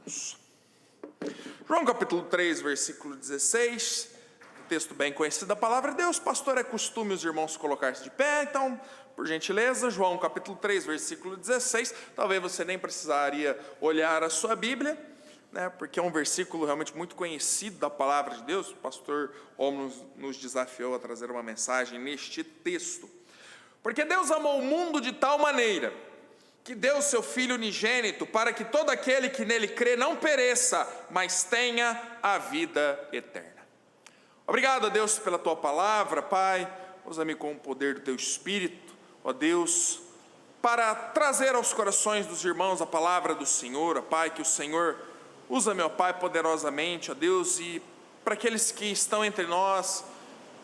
irmãos. João capítulo 3, versículo 16, texto bem conhecido da palavra de Deus. Pastor, é costume os irmãos colocar-se de pé, então, por gentileza, João capítulo 3, versículo 16, talvez você nem precisaria olhar a sua Bíblia, né, porque é um versículo realmente muito conhecido da palavra de Deus. O pastor Romulo nos desafiou a trazer uma mensagem neste texto. Porque Deus amou o mundo de tal maneira que deu seu Filho unigênito para que todo aquele que nele crê não pereça, mas tenha a vida eterna. Obrigado a Deus pela tua palavra, Pai. Usa-me com o poder do teu Espírito, ó Deus, para trazer aos corações dos irmãos a palavra do Senhor, ó Pai, que o Senhor usa-me, ó Pai, poderosamente, ó Deus, e para aqueles que estão entre nós,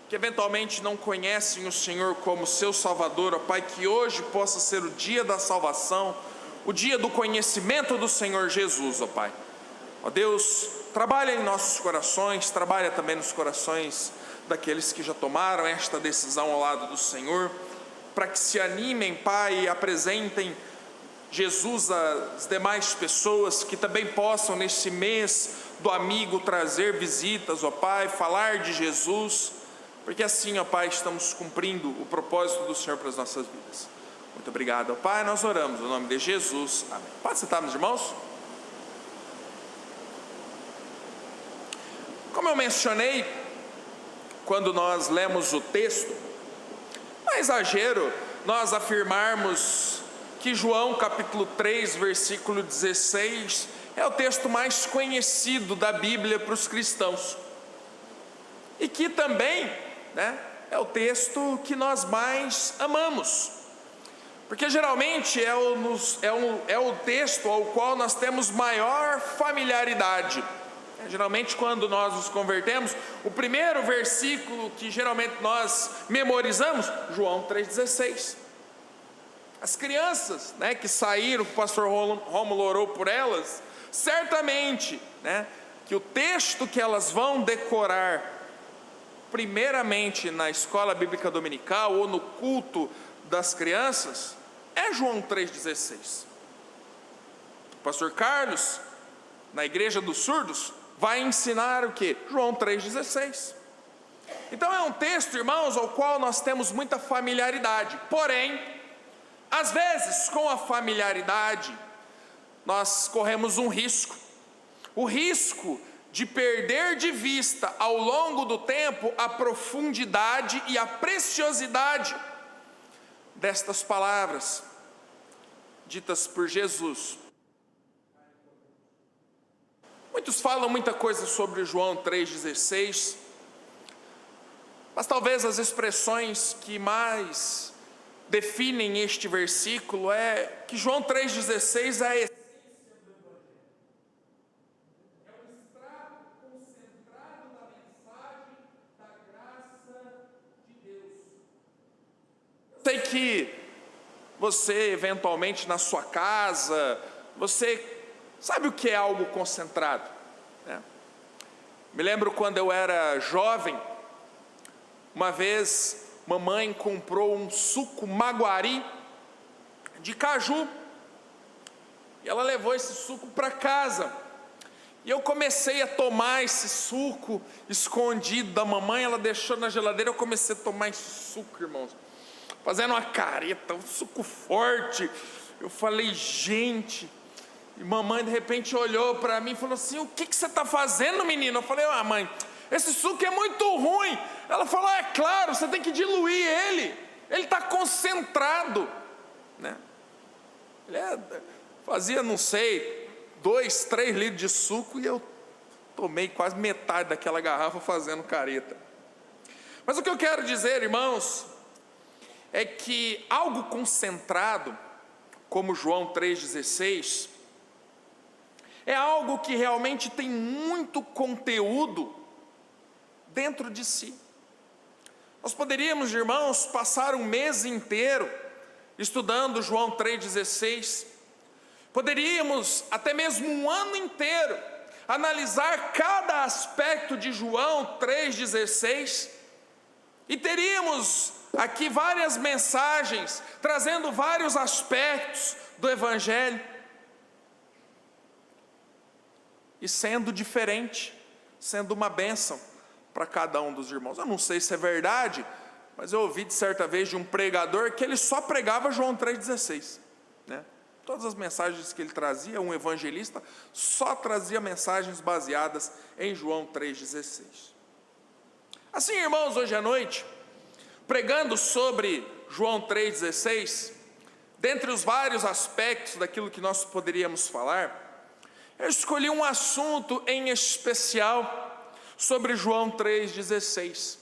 que eventualmente não conhecem o Senhor como seu Salvador, ó Pai, que hoje possa ser o dia da salvação, o dia do conhecimento do Senhor Jesus, ó Pai. Ó Deus, trabalha em nossos corações, trabalha também nos corações daqueles que já tomaram esta decisão ao lado do Senhor, para que se animem, Pai, e apresentem Jesus às demais pessoas, que também possam nesse mês do amigo trazer visitas, ó Pai, falar de Jesus, porque assim, ó Pai, estamos cumprindo o propósito do Senhor para as nossas vidas. Muito obrigado, ó Pai, nós oramos no nome de Jesus, amém. Pode sentar, meus irmãos? Como eu mencionei, quando nós lemos o texto, não é exagero nós afirmarmos que João capítulo 3, versículo 16, é o texto mais conhecido da Bíblia para os cristãos, e que também, é o texto que nós mais amamos, porque geralmente é o texto ao qual nós temos maior familiaridade. Geralmente quando nós nos convertemos, o primeiro versículo que geralmente nós memorizamos, João 3,16. As crianças, que saíram, que o pastor Romulo orou por elas, certamente, que o texto que elas vão decorar primeiramente na escola bíblica dominical ou no culto das crianças, é João 3,16. O pastor Carlos, na igreja dos surdos, vai ensinar o que? João 3,16. Então é um texto, irmãos, ao qual nós temos muita familiaridade, porém, às vezes com a familiaridade, nós corremos um risco, o risco de perder de vista ao longo do tempo a profundidade e a preciosidade destas palavras ditas por Jesus. Muitos falam muita coisa sobre João 3,16, mas talvez as expressões que mais definem este versículo é que João 3,16 é a essência do Evangelho, é o extrato concentrado da mensagem da graça de Deus. Eu sei que você eventualmente na sua casa, você sabe o que é algo concentrado, Me lembro quando eu era jovem, uma vez mamãe comprou um suco Maguari de caju, e ela levou esse suco para casa, e eu comecei a tomar esse suco escondido da mamãe, ela deixou na geladeira, eu comecei a tomar esse suco, irmãos, fazendo uma careta, um suco forte. Eu falei, gente... E mamãe de repente olhou para mim e falou assim, o que você está fazendo, menino? Eu falei, mãe, esse suco é muito ruim. Ela falou, é claro, você tem que diluir ele está concentrado, fazia, não sei, 2, 3 litros de suco, e eu tomei quase metade daquela garrafa fazendo careta. Mas o que eu quero dizer, irmãos, é que algo concentrado, como João 3,16, é algo que realmente tem muito conteúdo dentro de si. Nós poderíamos, irmãos, passar um mês inteiro estudando João 3,16, poderíamos até mesmo um ano inteiro analisar cada aspecto de João 3,16, e teríamos aqui várias mensagens trazendo vários aspectos do Evangelho. e sendo diferente, sendo uma bênção para cada um dos irmãos. Eu não sei se é verdade, mas eu ouvi de certa vez de um pregador que ele só pregava João 3,16, né? Todas as mensagens que ele trazia, um evangelista, só trazia mensagens baseadas em João 3,16. Assim, irmãos, hoje à noite, pregando sobre João 3,16, dentre os vários aspectos daquilo que nós poderíamos falar, eu escolhi um assunto em especial sobre João 3,16,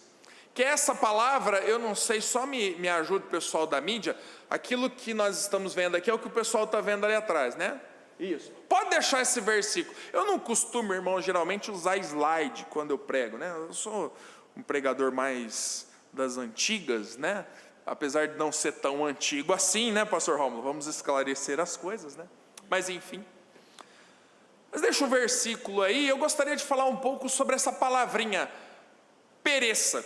que essa palavra, eu não sei, só me ajuda o pessoal da mídia, aquilo que nós estamos vendo aqui é o que o pessoal está vendo ali atrás, né? Isso. Pode deixar esse versículo. Eu não costumo, irmão, geralmente usar slide quando eu prego, né? Eu sou um pregador mais das antigas, né? Apesar de não ser tão antigo assim, né, pastor Rômulo? Vamos esclarecer as coisas, né? Mas enfim. Mas deixa o versículo aí, eu gostaria de falar um pouco sobre essa palavrinha, pereça.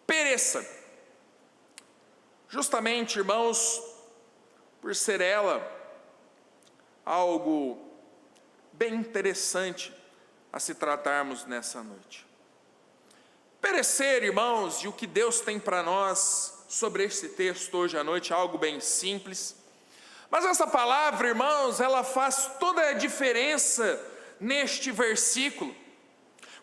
Pereça. Justamente, irmãos, por ser ela algo bem interessante a se tratarmos nessa noite. Perecer, irmãos, e o que Deus tem para nós sobre esse texto hoje à noite é algo bem simples. Mas essa palavra, irmãos, ela faz toda a diferença neste versículo.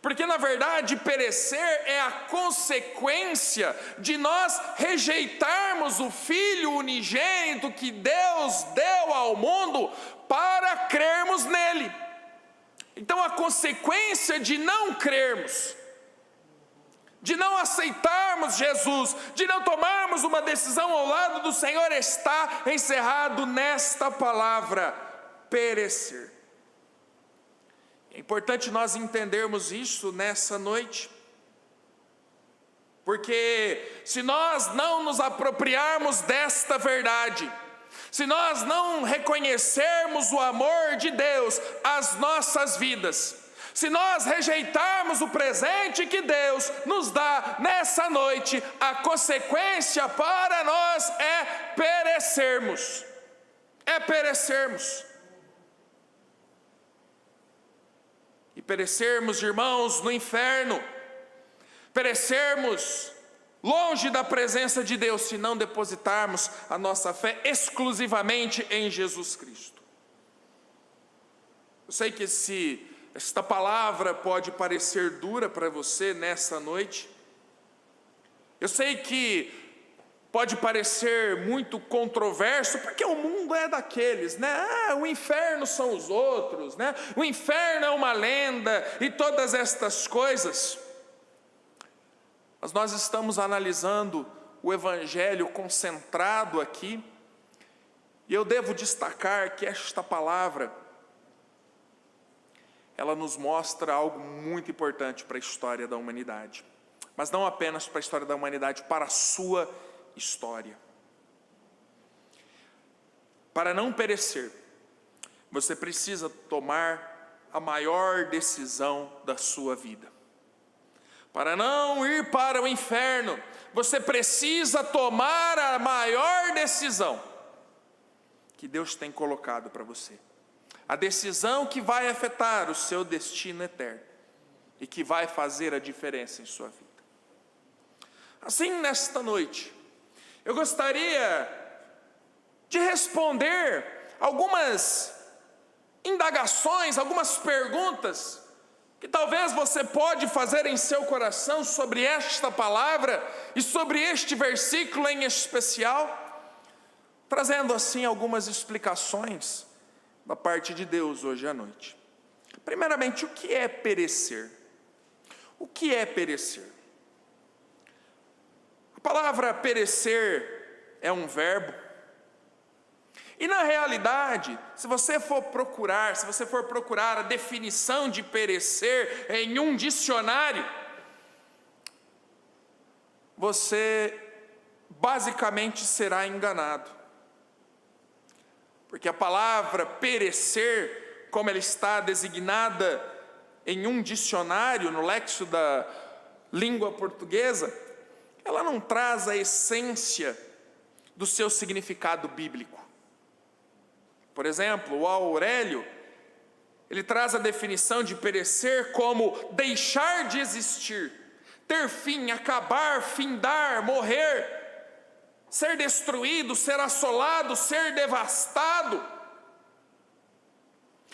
Porque na verdade perecer é a consequência de nós rejeitarmos o Filho unigênito que Deus deu ao mundo para crermos nele. Então a consequência de não crermos, de não aceitarmos Jesus, de não tomarmos uma decisão ao lado do Senhor, está encerrado nesta palavra, perecer. É importante nós entendermos isso nessa noite, porque se nós não nos apropriarmos desta verdade, se nós não reconhecermos o amor de Deus às nossas vidas, se nós rejeitarmos o presente que Deus nos dá nessa noite, a consequência para nós é perecermos. É perecermos. E perecermos, irmãos, no inferno. Perecermos longe da presença de Deus, se não depositarmos a nossa fé exclusivamente em Jesus Cristo. Eu sei que esta palavra pode parecer dura para você nessa noite. Eu sei que pode parecer muito controverso, porque o mundo é daqueles, né? O inferno são os outros, né? O inferno é uma lenda e todas estas coisas. Mas nós estamos analisando o Evangelho concentrado aqui, e eu devo destacar que esta palavra, ela nos mostra algo muito importante para a história da humanidade. Mas não apenas para a história da humanidade, para a sua história. Para não perecer, você precisa tomar a maior decisão da sua vida. Para não ir para o inferno, você precisa tomar a maior decisão que Deus tem colocado para você. A decisão que vai afetar o seu destino eterno e que vai fazer a diferença em sua vida. Assim, nesta noite, eu gostaria de responder algumas indagações, algumas perguntas que talvez você pode fazer em seu coração sobre esta palavra e sobre este versículo em especial, trazendo assim algumas explicações da parte de Deus hoje à noite. Primeiramente, o que é perecer? O que é perecer? A palavra perecer é um verbo. E na realidade, se você for procurar a definição de perecer em um dicionário, você basicamente será enganado. Porque a palavra perecer, como ela está designada em um dicionário, no léxico da língua portuguesa, ela não traz a essência do seu significado bíblico. Por exemplo, o Aurélio, Ele traz a definição de perecer como deixar de existir, ter fim, acabar, findar, morrer, ser destruído, ser assolado, ser devastado.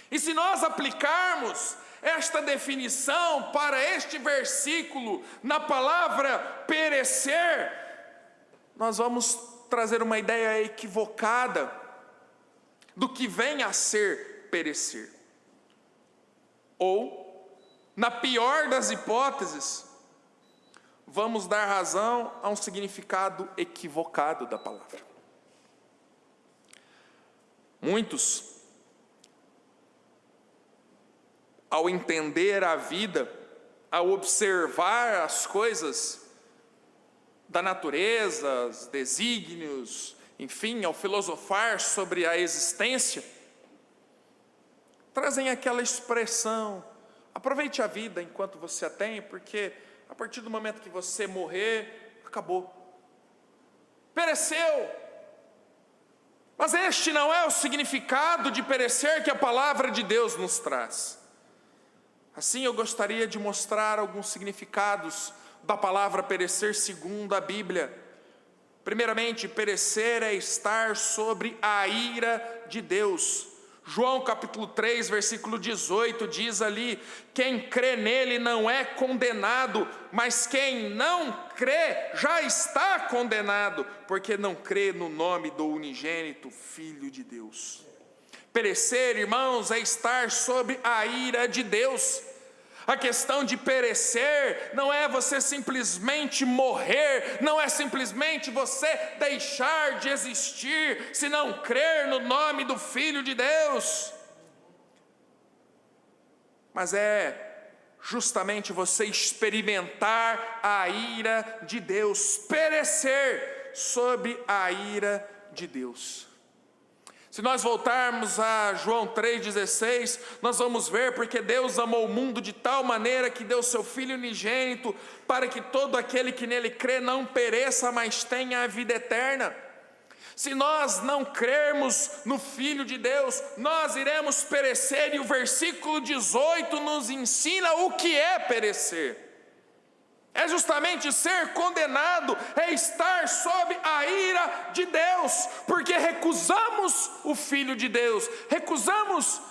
E se nós aplicarmos esta definição para este versículo na palavra perecer, nós vamos trazer uma ideia equivocada do que vem a ser perecer. Ou, na pior das hipóteses, vamos dar razão a um significado equivocado da palavra. Muitos, ao entender a vida, ao observar as coisas da natureza, os desígnios, enfim, ao filosofar sobre a existência, trazem aquela expressão: aproveite a vida enquanto você a tem, porque a partir do momento que você morrer, acabou, pereceu. Mas este não é o significado de perecer que a palavra de Deus nos traz. Assim, eu gostaria de mostrar alguns significados da palavra perecer segundo a Bíblia. Primeiramente, perecer é estar sobre a ira de Deus. João capítulo 3, versículo 18, diz ali: quem crê nele não é condenado, mas quem não crê já está condenado, porque não crê no nome do unigênito Filho de Deus. Perecer, irmãos, é estar sob a ira de Deus. A questão de perecer não é você simplesmente morrer, não é simplesmente você deixar de existir, se não crer no nome do Filho de Deus. Mas é justamente você experimentar a ira de Deus, perecer sob a ira de Deus. Se nós voltarmos a João 3,16, nós vamos ver porque Deus amou o mundo de tal maneira que deu seu Filho unigênito, para que todo aquele que nele crê não pereça, mas tenha a vida eterna. Se nós não crermos no Filho de Deus, nós iremos perecer, e o versículo 18 nos ensina o que é perecer. É justamente ser condenado, é estar sob a ira de Deus, porque recusamos o Filho de Deus, recusamos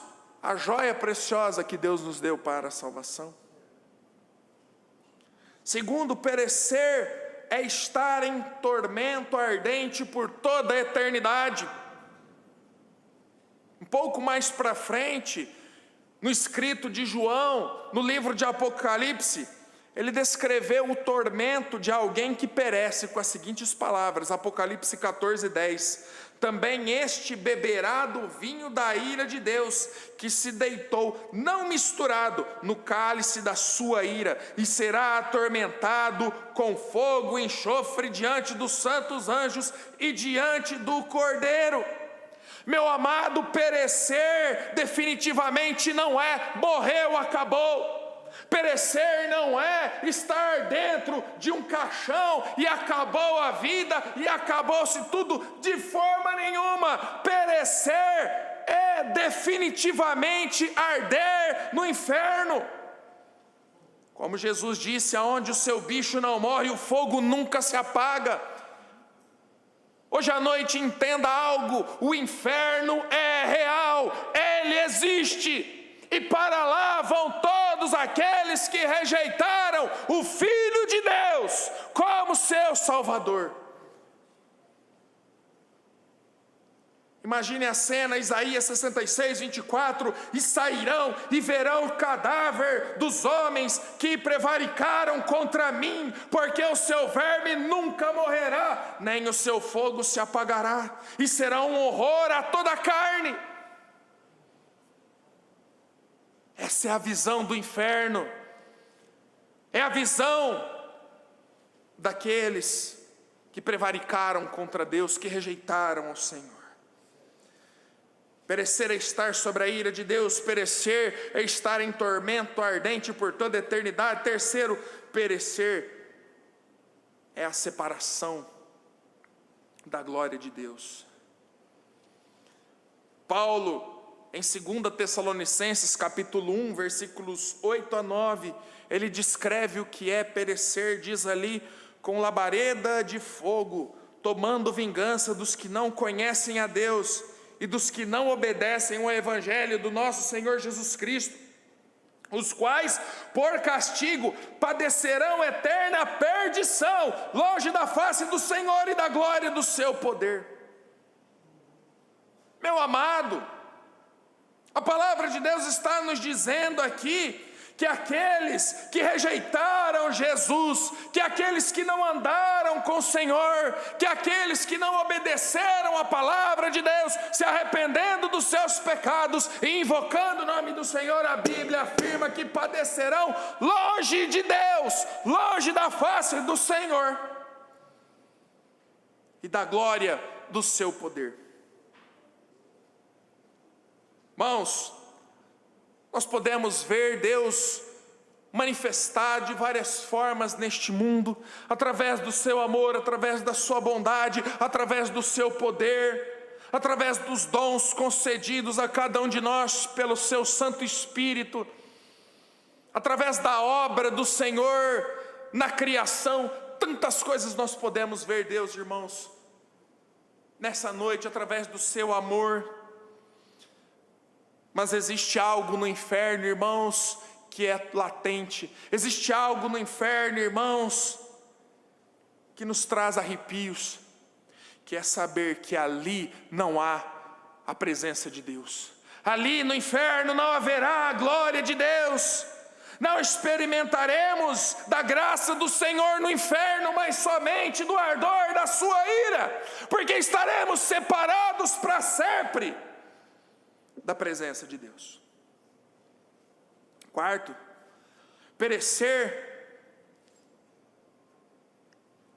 a joia preciosa que Deus nos deu para a salvação. Segundo, perecer é estar em tormento ardente por toda a eternidade. Um pouco mais para frente, no escrito de João, no livro de Apocalipse, ele descreveu o tormento de alguém que perece com as seguintes palavras, Apocalipse 14:10: também este beberá do vinho da ira de Deus, que se deitou, não misturado, no cálice da sua ira, e será atormentado com fogo e enxofre diante dos santos anjos e diante do Cordeiro. Meu amado, perecer definitivamente não é morreu, acabou. Perecer não é estar dentro de um caixão e acabou a vida e acabou-se tudo, de forma nenhuma. Perecer é definitivamente arder no inferno. Como Jesus disse, aonde o seu bicho não morre, o fogo nunca se apaga. Hoje à noite entenda algo: o inferno é real, ele existe. E para lá vão todos aqueles que rejeitaram o Filho de Deus como seu Salvador. Imagine a cena, Isaías 66:24: e sairão e verão o cadáver dos homens que prevaricaram contra mim, porque o seu verme nunca morrerá, nem o seu fogo se apagará, e será um horror a toda a carne. Essa é a visão do inferno, é a visão daqueles que prevaricaram contra Deus, que rejeitaram o Senhor. Perecer é estar sobre a ira de Deus, perecer é estar em tormento ardente por toda a eternidade. Terceiro, perecer é a separação da glória de Deus. Paulo em 2 Tessalonicenses capítulo 1, versículos 8 a 9, ele descreve o que é perecer, diz ali: com labareda de fogo, tomando vingança dos que não conhecem a Deus e dos que não obedecem ao evangelho do nosso Senhor Jesus Cristo, os quais, por castigo, padecerão eterna perdição, longe da face do Senhor e da glória do seu poder. Meu amado, a palavra de Deus está nos dizendo aqui que aqueles que rejeitaram Jesus, que aqueles que não andaram com o Senhor, que aqueles que não obedeceram a palavra de Deus, se arrependendo dos seus pecados e invocando o nome do Senhor, a Bíblia afirma que padecerão longe de Deus, longe da face do Senhor e da glória do seu poder. Irmãos, nós podemos ver Deus manifestar de várias formas neste mundo, através do seu amor, através da sua bondade, através do seu poder, através dos dons concedidos a cada um de nós pelo seu Santo Espírito, através da obra do Senhor na criação. Tantas coisas nós podemos ver Deus, irmãos, nessa noite, através do seu amor. Mas existe algo no inferno, irmãos, que é latente. Existe algo no inferno, irmãos, que nos traz arrepios, que é saber que ali não há a presença de Deus. Ali no inferno não haverá a glória de Deus. Não experimentaremos da graça do Senhor no inferno, mas somente do ardor da sua ira, porque estaremos separados para sempre da presença de Deus. Quarto, perecer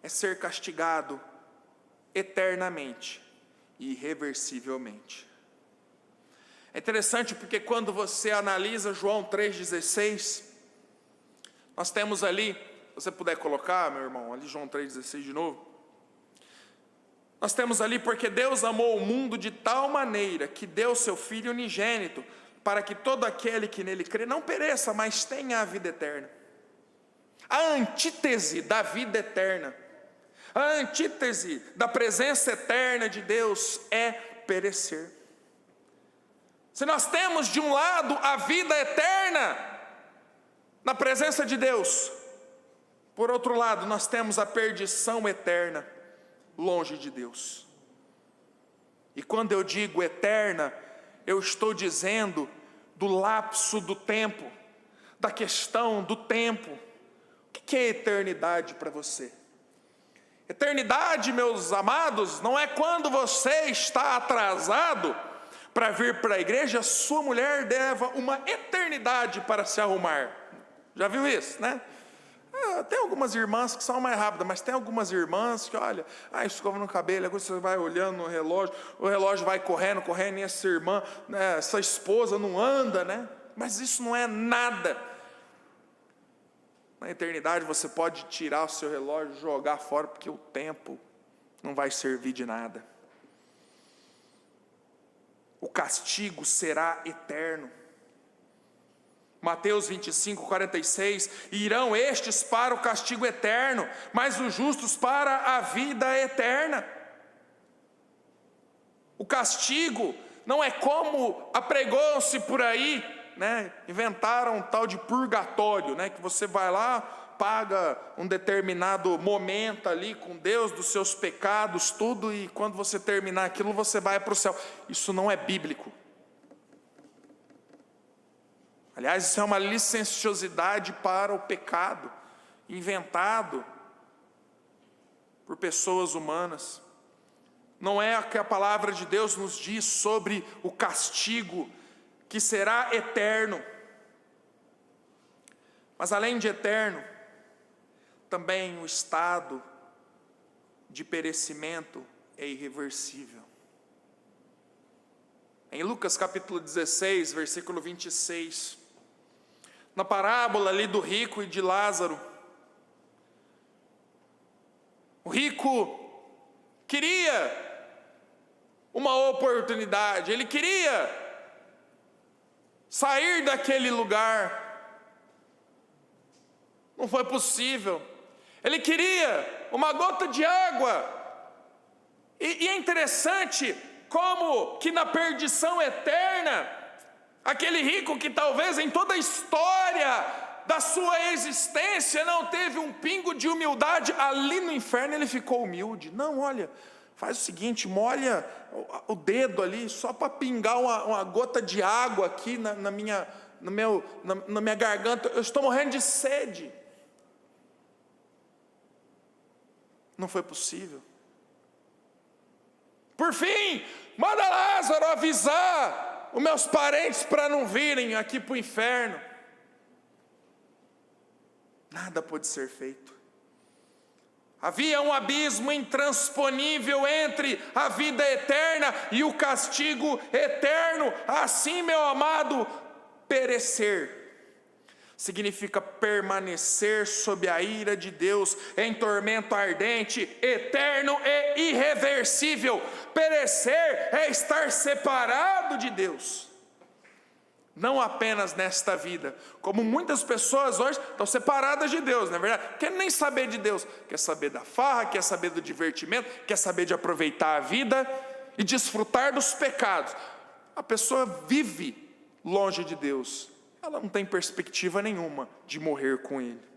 é ser castigado eternamente e irreversivelmente. É interessante porque quando você analisa João 3,16, nós temos ali, se você puder colocar, meu irmão, ali João 3,16 de novo. Nós temos ali: porque Deus amou o mundo de tal maneira que deu seu Filho unigênito, para que todo aquele que nele crê não pereça, mas tenha a vida eterna. A antítese da vida eterna, a antítese da presença eterna de Deus é perecer. Se nós temos de um lado a vida eterna na presença de Deus, por outro lado nós temos a perdição eterna longe de Deus. E quando eu digo eterna, eu estou dizendo do lapso do tempo, da questão do tempo. O que é eternidade para você? Eternidade, meus amados, não é quando você está atrasado para vir para a igreja. Sua mulher leva uma eternidade para se arrumar. Já viu isso, né? Tem algumas irmãs que são mais rápidas, mas tem algumas irmãs que, olha, escova no cabelo, agora você vai olhando no relógio, o relógio vai correndo, e essa irmã, né, essa esposa não anda, né? Mas isso não é nada. Na eternidade você pode tirar o seu relógio e jogar fora, porque o tempo não vai servir de nada. O castigo será eterno. Mateus 25, 46, irão estes para o castigo eterno, mas os justos para a vida eterna. O castigo não é como apregou-se por aí, né? Inventaram um tal de purgatório, né? Que você vai lá, paga um determinado momento ali com Deus dos seus pecados, tudo, e quando você terminar aquilo você vai para o céu. Isso não é bíblico. Aliás, isso é uma licenciosidade para o pecado, inventado por pessoas humanas. Não é o que a palavra de Deus nos diz sobre o castigo que será eterno. Mas além de eterno, também o estado de perecimento é irreversível. Em Lucas capítulo 16, versículo 26, na parábola ali do rico e de Lázaro, o rico queria uma oportunidade, ele queria sair daquele lugar. Não foi possível. Ele queria uma gota de água. E é interessante como que na perdição eterna, aquele rico que talvez em toda a história da sua existência não teve um pingo de humildade, ali no inferno ele ficou humilde. Não, olha, faz o seguinte, molha o dedo ali, só para pingar uma gota de água aqui na minha garganta, eu estou morrendo de sede. Não foi possível. Por fim, manda Lázaro avisar os meus parentes para não virem aqui para o inferno. Nada pôde ser feito. Havia um abismo intransponível entre a vida eterna e o castigo eterno. Assim, meu amado, perecer significa permanecer sob a ira de Deus em tormento ardente, eterno e irreversível. Perecer é estar separado de Deus. Não apenas nesta vida, como muitas pessoas hoje estão separadas de Deus, não é verdade? Não quer nem saber de Deus, quer saber da farra, quer saber do divertimento, quer saber de aproveitar a vida e desfrutar dos pecados. A pessoa vive longe de Deus, ela não tem perspectiva nenhuma de morrer com Ele.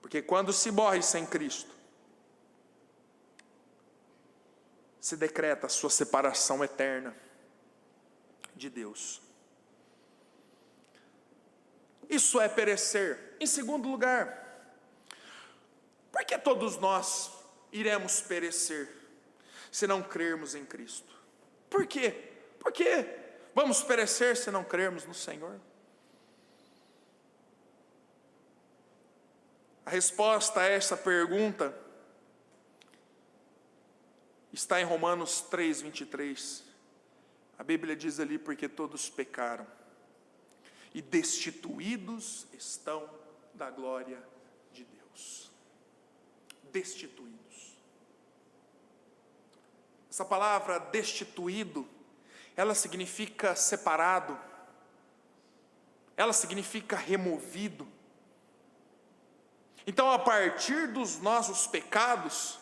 Porque quando se morre sem Cristo, se decreta a sua separação eterna de Deus. Isso é perecer. Em segundo lugar, por que todos nós iremos perecer se não crermos em Cristo? Por quê? Por que vamos perecer se não crermos no Senhor? A resposta a essa pergunta está em Romanos 3:23. A Bíblia diz ali, porque todos pecaram e destituídos estão da glória de Deus. Destituídos. Essa palavra destituído, ela significa separado, ela significa removido. Então, a partir dos nossos pecados,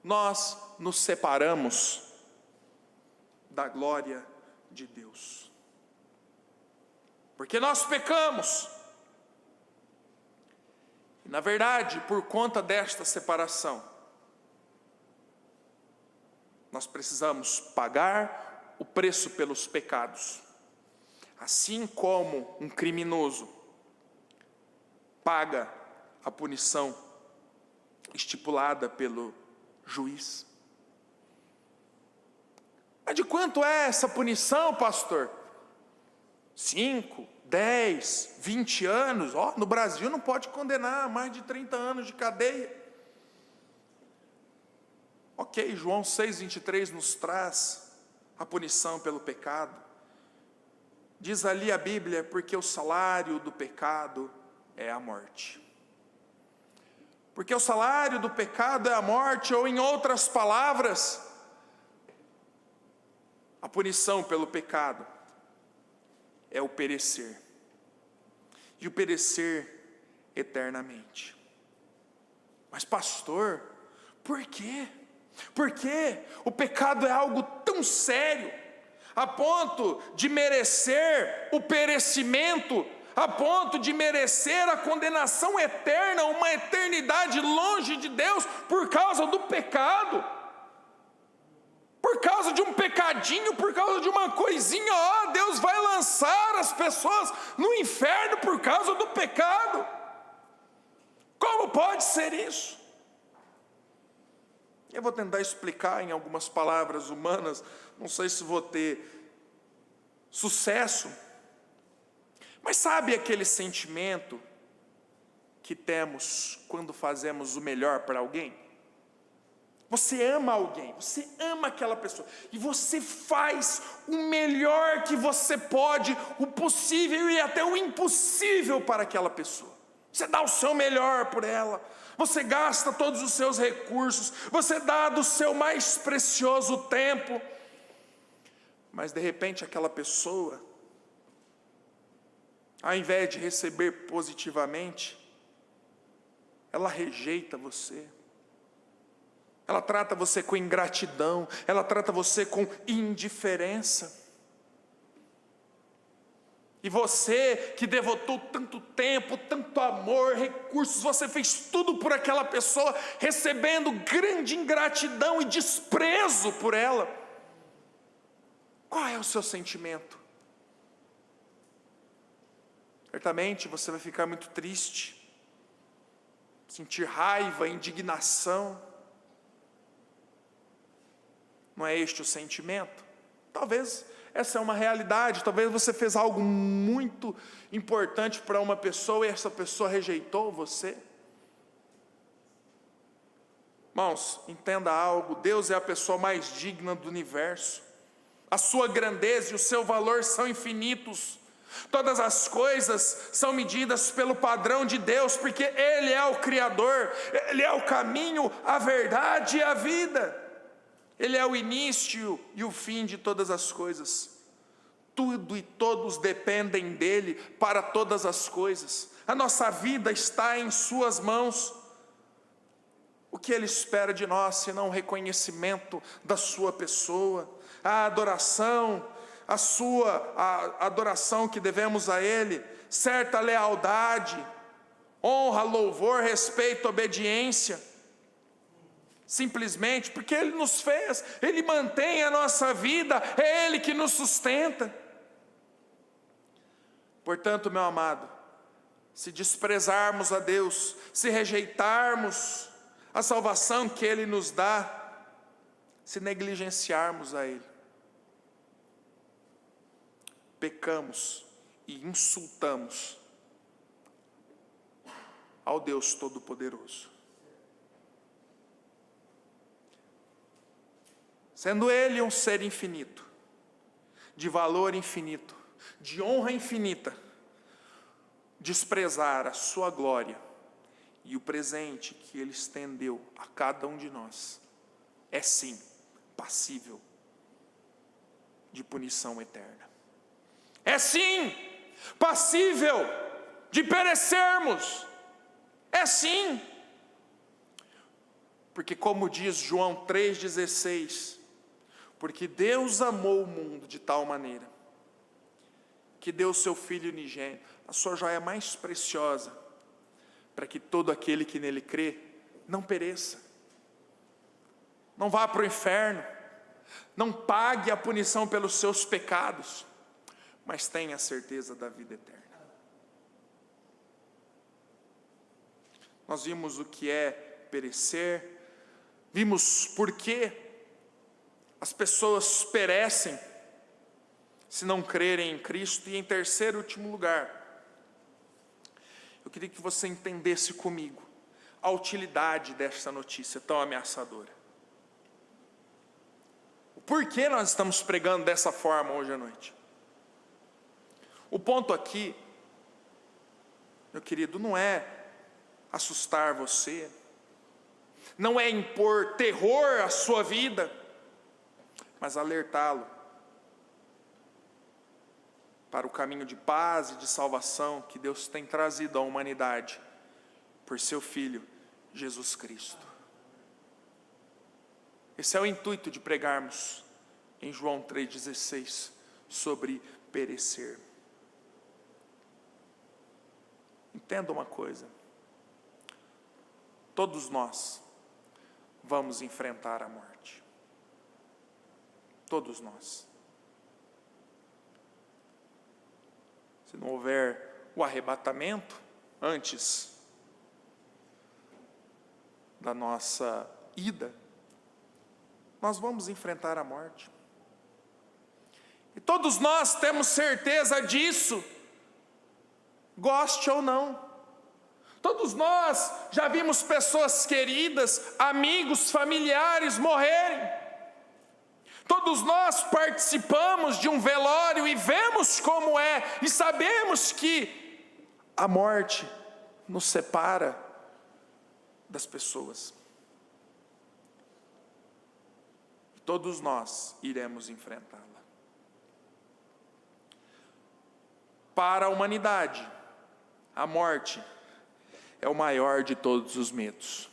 nós nos separamos da glória de Deus. Porque nós pecamos. E, na verdade, por conta desta separação, nós precisamos pagar o preço pelos pecados. Assim como um criminoso paga a punição estipulada pelo juiz. Mas de quanto é essa punição, pastor? 5, 10, 20 anos. No Brasil não pode condenar mais de 30 anos de cadeia. Ok, João 6,23 nos traz a punição pelo pecado. Diz ali a Bíblia, porque o salário do pecado é a morte. Porque o salário do pecado é a morte, ou em outras palavras, a punição pelo pecado é o perecer. E o perecer eternamente. Mas pastor, por quê? Porque o pecado é algo tão sério, a ponto de merecer o perecimento, a ponto de merecer a condenação eterna, uma eternidade longe de Deus, por causa do pecado, por causa de um pecadinho, por causa de uma coisinha, Deus vai lançar as pessoas no inferno por causa do pecado. Como pode ser isso? Eu vou tentar explicar em algumas palavras humanas, não sei se vou ter sucesso, mas sabe aquele sentimento que temos quando fazemos o melhor para alguém? Você ama alguém, você ama aquela pessoa, e você faz o melhor que você pode, o possível e até o impossível para aquela pessoa. Você dá o seu melhor por ela, você gasta todos os seus recursos, você dá do seu mais precioso tempo, mas de repente aquela pessoa ao invés de receber positivamente, ela rejeita você. Ela trata você com ingratidão, ela trata você com indiferença. E você que devotou tanto tempo, tanto amor, recursos, você fez tudo por aquela pessoa, recebendo grande ingratidão e desprezo por ela. Qual é o seu sentimento? Certamente você vai ficar muito triste, sentir raiva, indignação. Não é este o sentimento? Talvez essa é uma realidade, talvez você fez algo muito importante para uma pessoa e essa pessoa rejeitou você. Irmãos, entenda algo, Deus é a pessoa mais digna do universo. A sua grandeza e o seu valor são infinitos. Todas as coisas são medidas pelo padrão de Deus, porque Ele é o Criador, Ele é o caminho, a verdade e a vida. Ele é o início e o fim de todas as coisas. Tudo e todos dependem dEle para todas as coisas. A nossa vida está em suas mãos. O que Ele espera de nós, senão o reconhecimento da sua pessoa, a adoração, a adoração que devemos a Ele, certa lealdade, honra, louvor, respeito, obediência. Simplesmente porque Ele nos fez, Ele mantém a nossa vida, é Ele que nos sustenta. Portanto, meu amado, se desprezarmos a Deus, se rejeitarmos a salvação que Ele nos dá, se negligenciarmos a Ele, pecamos e insultamos ao Deus Todo-Poderoso. Sendo Ele um ser infinito, de valor infinito, de honra infinita, desprezar a sua glória e o presente que Ele estendeu a cada um de nós, é sim passível de punição eterna. É sim passível de perecermos. É sim. Porque como diz João 3,16, porque Deus amou o mundo de tal maneira, que deu o seu Filho unigênito, a sua joia mais preciosa, para que todo aquele que nele crê, não pereça, não vá para o inferno, não pague a punição pelos seus pecados, mas tenha a certeza da vida eterna. Nós vimos o que é perecer, vimos por que as pessoas perecem se não crerem em Cristo, e em terceiro e último lugar, eu queria que você entendesse comigo a utilidade desta notícia tão ameaçadora. Por que nós estamos pregando dessa forma hoje à noite? O ponto aqui, meu querido, não é assustar você, não é impor terror à sua vida, mas alertá-lo para o caminho de paz e de salvação que Deus tem trazido à humanidade por seu Filho, Jesus Cristo. Esse é o intuito de pregarmos em João 3,16 sobre perecer. Entenda uma coisa, todos nós vamos enfrentar a morte. Todos nós. Se não houver o arrebatamento antes da nossa ida, nós vamos enfrentar a morte. E todos nós temos certeza disso, goste ou não. Todos nós já vimos pessoas queridas, amigos, familiares morrerem. Todos nós participamos de um velório e vemos como é, e sabemos que a morte nos separa das pessoas. Todos nós iremos enfrentá-la. Para a humanidade, a morte é o maior de todos os medos.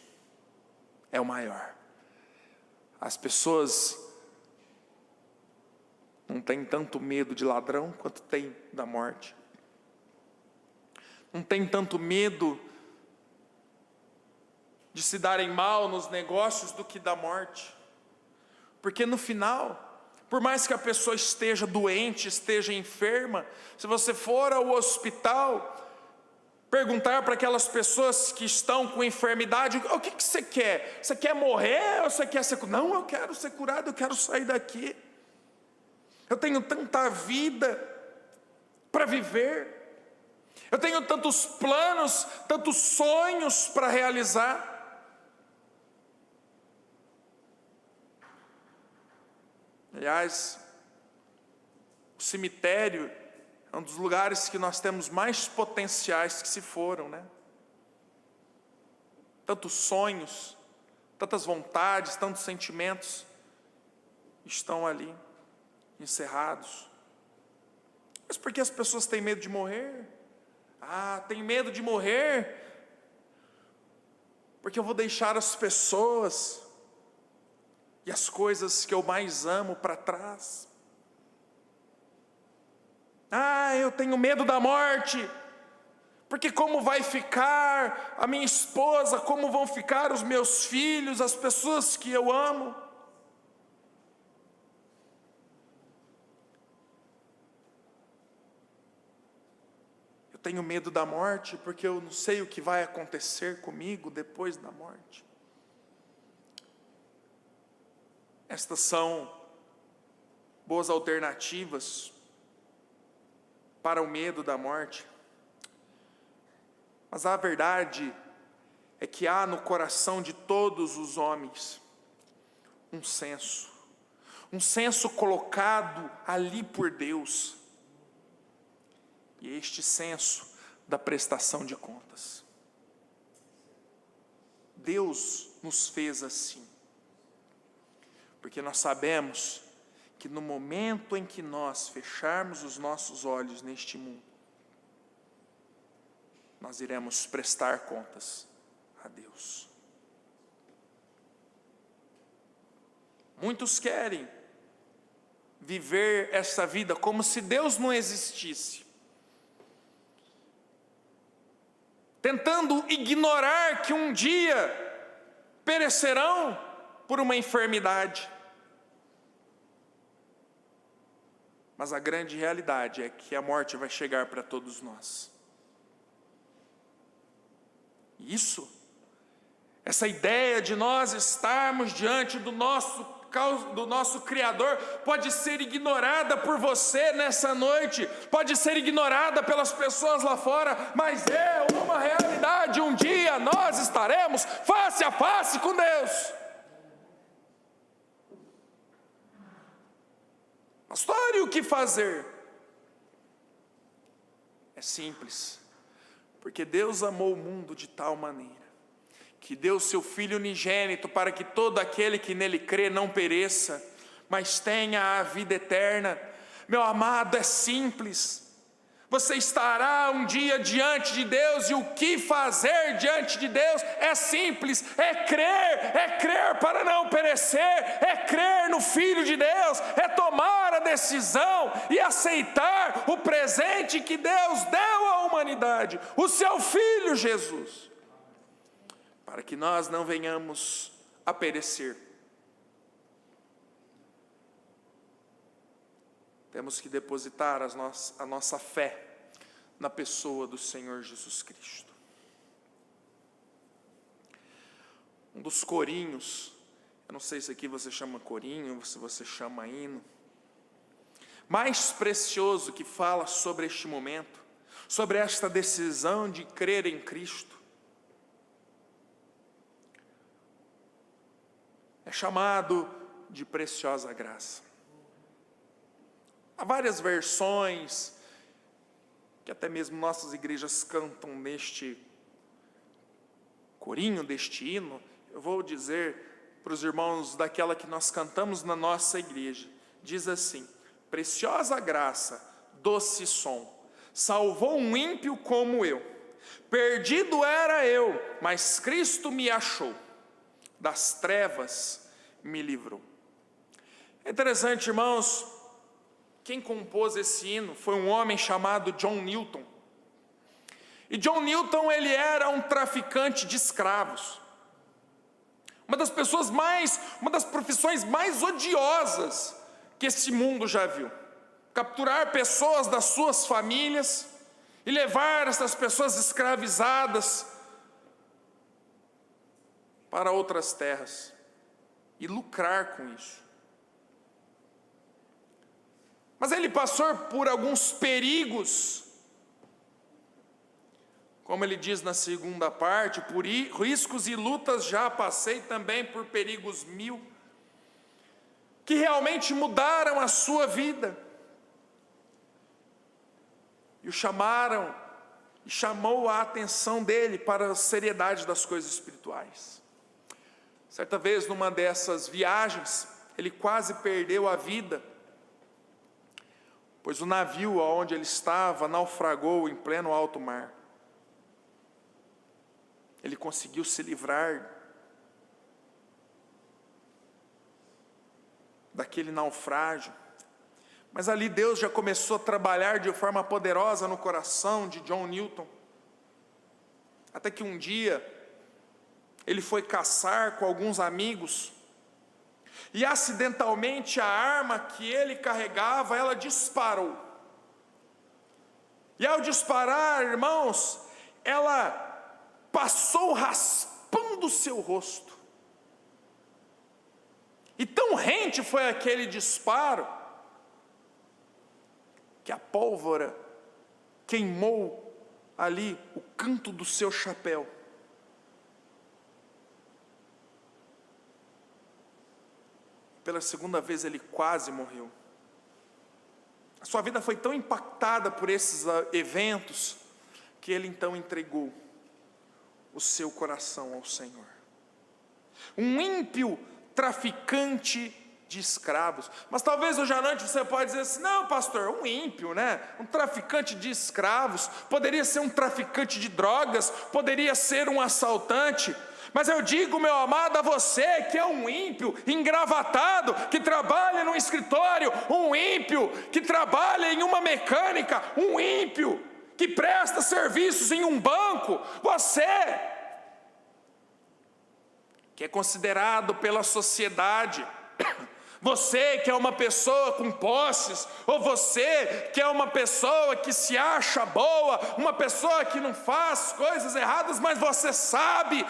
É o maior. As pessoas não têm tanto medo de ladrão quanto tem da morte. Não tem tanto medo de se darem mal nos negócios do que da morte. Porque no final, por mais que a pessoa esteja doente, esteja enferma, se você for ao hospital, perguntar para aquelas pessoas que estão com enfermidade, o que você quer? Você quer morrer ou você quer ser curado? Não, eu quero ser curado, eu quero sair daqui. Eu tenho tanta vida para viver. Eu tenho tantos planos, tantos sonhos para realizar. Aliás, o cemitério é um dos lugares que nós temos mais potenciais que se foram, né? Tantos sonhos, tantas vontades, tantos sentimentos estão ali, encerrados. Mas por que as pessoas têm medo de morrer? Tem medo de morrer porque eu vou deixar as pessoas e as coisas que eu mais amo para trás. Eu tenho medo da morte, porque como vai ficar a minha esposa, como vão ficar os meus filhos, as pessoas que eu amo? Eu tenho medo da morte, porque eu não sei o que vai acontecer comigo depois da morte. Estas são boas alternativas para o medo da morte. Mas a verdade é que há no coração de todos os homens um senso colocado ali por Deus. E este senso da prestação de contas. Deus nos fez assim. Porque nós sabemos que no momento em que nós fecharmos os nossos olhos neste mundo, nós iremos prestar contas a Deus. Muitos querem viver essa vida como se Deus não existisse, tentando ignorar que um dia perecerão por uma enfermidade. Mas a grande realidade é que a morte vai chegar para todos nós. Essa ideia de nós estarmos diante do nosso Criador pode ser ignorada por você nessa noite, pode ser ignorada pelas pessoas lá fora, mas é uma realidade. Um dia nós estaremos face a face com Deus. Pastor, e o que fazer? É simples, porque Deus amou o mundo de tal maneira, que deu seu Filho unigênito para que todo aquele que nele crê não pereça, mas tenha a vida eterna. Meu amado, é simples. Você estará um dia diante de Deus, e o que fazer diante de Deus é simples, é crer para não perecer, é crer no Filho de Deus, é tomar a decisão e aceitar o presente que Deus deu à humanidade, o seu Filho Jesus, para que nós não venhamos a perecer. Temos que depositar a nossa fé na pessoa do Senhor Jesus Cristo. Um dos corinhos, eu não sei se aqui você chama corinho, ou se você chama hino, mais precioso que fala sobre este momento, sobre esta decisão de crer em Cristo, é chamado de Preciosa Graça. Há várias versões que até mesmo nossas igrejas cantam neste corinho, deste hino. Eu vou dizer para os irmãos daquela que nós cantamos na nossa igreja. Diz assim: preciosa graça, doce som, salvou um ímpio como eu. Perdido era eu, mas Cristo me achou, das trevas me livrou. É interessante, irmãos, quem compôs esse hino foi um homem chamado John Newton. E John Newton, ele era um traficante de escravos. Uma das profissões mais odiosas que esse mundo já viu. Capturar pessoas das suas famílias e levar essas pessoas escravizadas para outras terras e lucrar com isso. Mas ele passou por alguns perigos, como ele diz na segunda parte, por riscos e lutas já passei também por perigos mil, que realmente mudaram a sua vida. E o chamaram, e chamou a atenção dele para a seriedade das coisas espirituais. Certa vez, numa dessas viagens, ele quase perdeu a vida, pois o navio onde ele estava naufragou em pleno alto mar. Ele conseguiu se livrar daquele naufrágio, mas ali Deus já começou a trabalhar de forma poderosa no coração de John Newton, até que um dia ele foi caçar com alguns amigos, e acidentalmente a arma que ele carregava, ela disparou, e ao disparar, irmãos, ela passou raspando o seu rosto, e tão rente foi aquele disparo, que a pólvora queimou ali o canto do seu chapéu. Pela segunda vez ele quase morreu. A sua vida foi tão impactada por esses eventos, que ele então entregou o seu coração ao Senhor. Um ímpio traficante de escravos. Mas talvez hoje à noite você pode dizer assim: não, pastor, um ímpio, né? Um traficante de escravos, poderia ser um traficante de drogas, poderia ser um assaltante. Mas eu digo, meu amado, a você que é um ímpio engravatado, que trabalha num escritório, um ímpio que trabalha em uma mecânica, um ímpio que presta serviços em um banco, você que é considerado pela sociedade, você que é uma pessoa com posses, ou você que é uma pessoa que se acha boa, uma pessoa que não faz coisas erradas, mas você sabe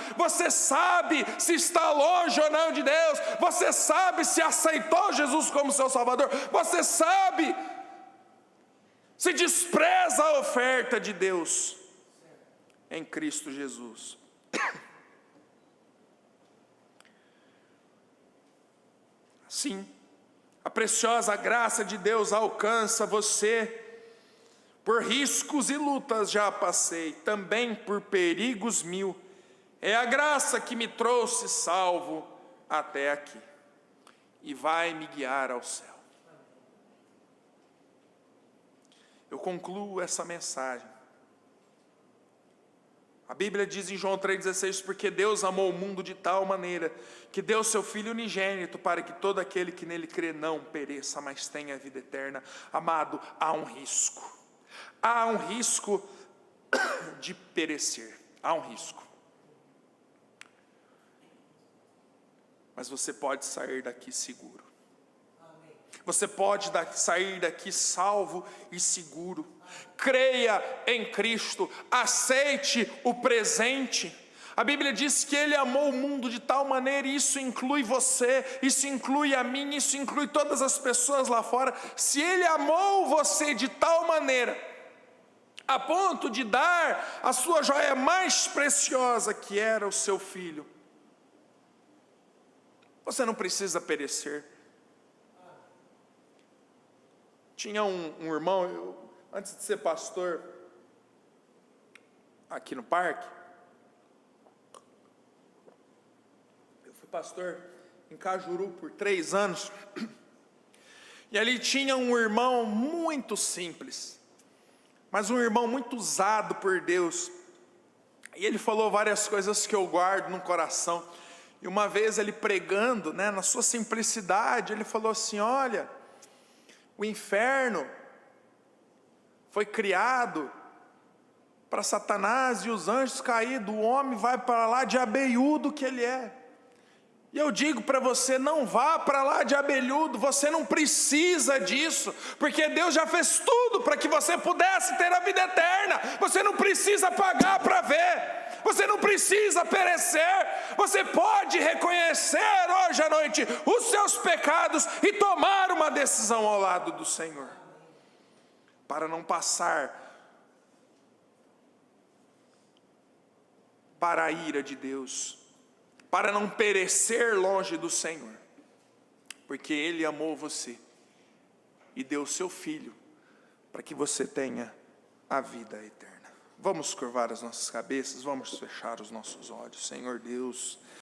se está longe ou não de Deus, você sabe se aceitou Jesus como seu Salvador, você sabe se despreza a oferta de Deus em Cristo Jesus. Sim, a preciosa graça de Deus alcança você. Por riscos e lutas já passei, também por perigos mil. É a graça que me trouxe salvo até aqui, e vai me guiar ao céu. Eu concluo essa mensagem. A Bíblia diz em João 3,16, porque Deus amou o mundo de tal maneira, que deu seu Filho unigênito, para que todo aquele que nele crê não pereça, mas tenha a vida eterna. Amado, há um risco de perecer, há um risco. Mas você pode sair daqui seguro. Você pode sair daqui salvo e seguro. Creia em Cristo, aceite o presente. A Bíblia diz que Ele amou o mundo de tal maneira, e isso inclui você, isso inclui a mim, isso inclui todas as pessoas lá fora. Se Ele amou você de tal maneira, a ponto de dar a sua joia mais preciosa, que era o seu Filho, você não precisa perecer. Tinha um irmão, antes de ser pastor, aqui no parque, eu fui pastor em Cajuru por 3 anos, e ali tinha um irmão muito simples, mas um irmão muito usado por Deus. E ele falou várias coisas que eu guardo no coração. E uma vez ele pregando, na sua simplicidade, ele falou assim: olha, o inferno foi criado para Satanás e os anjos caídos, o homem vai para lá de abelhudo que ele é. E eu digo para você, não vá para lá de abelhudo, você não precisa disso, porque Deus já fez tudo para que você pudesse ter a vida eterna. Você não precisa pagar para ver, você não precisa perecer, você pode reconhecer hoje à noite os seus pecados e tomar uma decisão ao lado do Senhor, para não passar para a ira de Deus, para não perecer longe do Senhor, porque Ele amou você e deu o seu Filho para que você tenha a vida eterna. Vamos curvar as nossas cabeças, vamos fechar os nossos olhos. Senhor Deus,